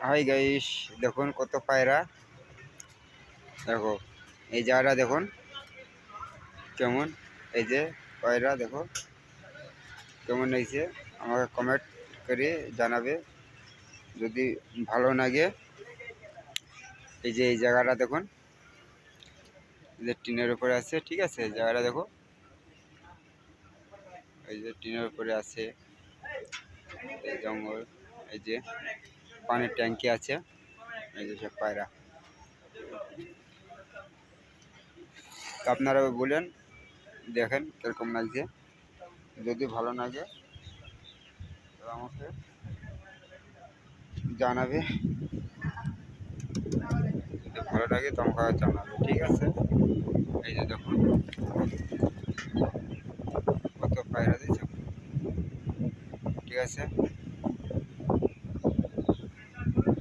Hi guys, দেখুন কত পায়রা। দেখো এই জায়গাটা দেখুন কেমন। এই যে পায়রা দেখো কেমন হয়েছে, আমাকে কমেন্ট করে জানাবে যদি ভালো লাগে। এই যে এই জায়গাটা দেখুন, এই যে টিনের উপরে আছে, ঠিক আছে। এই জায়গাটা দেখো, এই যে টিনের উপরে আছে, এই জঙ্গল, এই যে পানির ট্যাঙ্কি আছে, এই যে সব পায়রা। তো আপনারাও বলেন, দেখেন কিরকম লাগছে। যদি ভালো লাগে তো আমাকে জানাবে, যদি ভালো লাগে তো আমাকে জানাবে, ঠিক আছে। এই যে দেখুন কত পায়রা দিয়েছে, ঠিক আছে।